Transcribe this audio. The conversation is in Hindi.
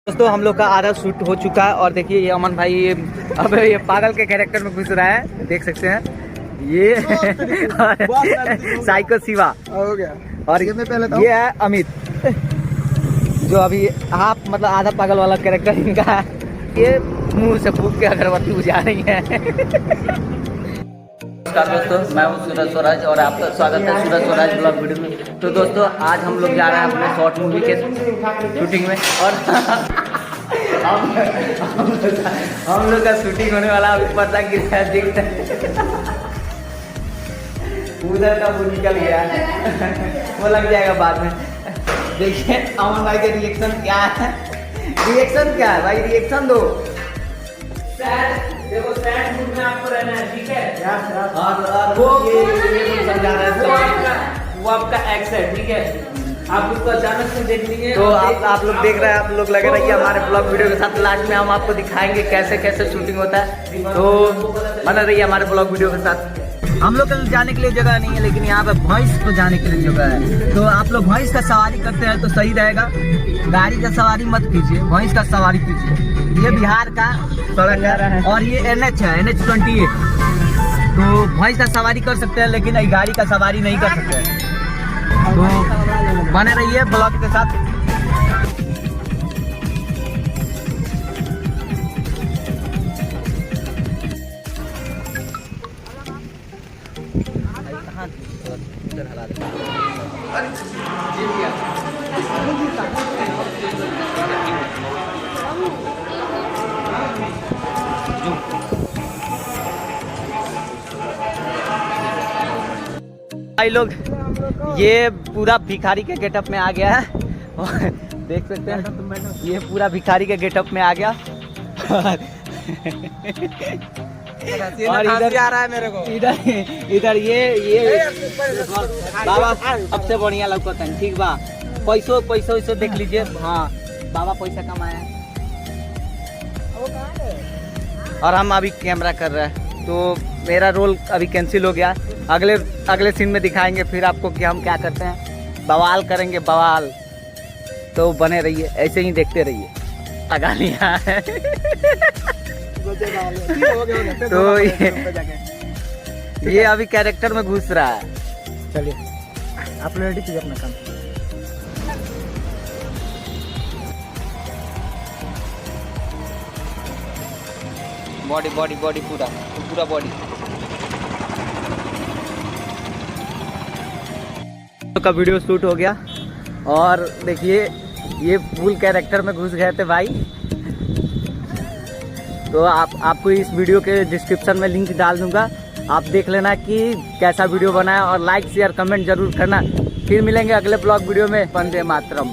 दोस्तों हम लोग का आधा शूट हो चुका है और देखिए ये अमन भाई अब ये पागल के कैरेक्टर में घुस रहा है, देख सकते हैं ये साइको शिवा हो गया। और ये है अमित जो अभी आप मतलब आधा पागल वाला कैरेक्टर इनका है। ये मुंह से फूक के अगरबत्ती बुझा रही है। नमस्कार दोस्तों, मैं हूं सूरज स्वराज और आपका स्वागत है सूरज स्वराज ब्लॉग वीडियो में। तो दोस्तों आज हम लोग जा रहे हैं अपने शॉर्ट मूवी के शूटिंग में और हम लोग का शूटिंग होने वाला अभी पता गिरा दिखता है उधर का वो निकल गया वो लग जाएगा बाद में। देखिए अमन भाई के रिएक्शन क्या है, रिएक्शन क्या है भाई, रिएक्शन दो। देखो सैड मूड में आपको रहना है, ठीक है। और वो ये समझा रहा है वो आपका एक्स है, ठीक है। आप उसको अचानक से देख लीजिए तो आप लोग देख रहे हैं, आप लोग लगे रहिए हमारे ब्लॉग वीडियो के साथ। लास्ट में हम आपको दिखाएंगे कैसे कैसे शूटिंग होता है, तो बना रहिए हमारे ब्लॉग वीडियो के साथ। हम लोग जाने के लिए जगह नहीं है, लेकिन यहाँ पे भैंस को जाने के लिए जगह है। तो आप लोग भैंस का सवारी करते हैं तो सही रहेगा, गाड़ी का सवारी मत कीजिए, भैंस का सवारी कीजिए। ये बिहार का सड़क है और ये NH है, NH 28। तो भैंस का सवारी कर सकते हैं लेकिन गाड़ी का सवारी नहीं कर सकते हैं। तो बने रहिए ब्लॉग के साथ। भाई लोग ये पूरा भिखारी के गेटअप में आ गया है और देख सकते हैं ये पूरा भिखारी के गेटअप में आ गया और इधर आ रहा है मेरे को, इधर ये बाबा सबसे बढ़िया लगता है, ठीक बा। पैसों से देख लीजिए, हाँ बाबा पैसा कमाया और हम अभी कैमरा कर रहे हैं। तो मेरा रोल अभी कैंसिल हो गया, अगले सीन में दिखाएंगे फिर आपको कि हम क्या करते हैं, बवाल करेंगे बवाल। तो बने रहिए, ऐसे ही देखते रहिए। लगा लिया है तो ये अभी कैरेक्टर में घुस रहा है। चलिए आप रेडी कीजिए अपना काम। बॉडी बॉडी बॉडी पूरा बॉडी का वीडियो शूट हो गया और देखिए ये फुल कैरेक्टर में घुस गए थे भाई। तो आपको इस वीडियो के डिस्क्रिप्शन में लिंक डाल दूंगा, आप देख लेना कि कैसा वीडियो बना है और लाइक शेयर कमेंट जरूर करना। फिर मिलेंगे अगले ब्लॉग वीडियो में। वंदे मातरम।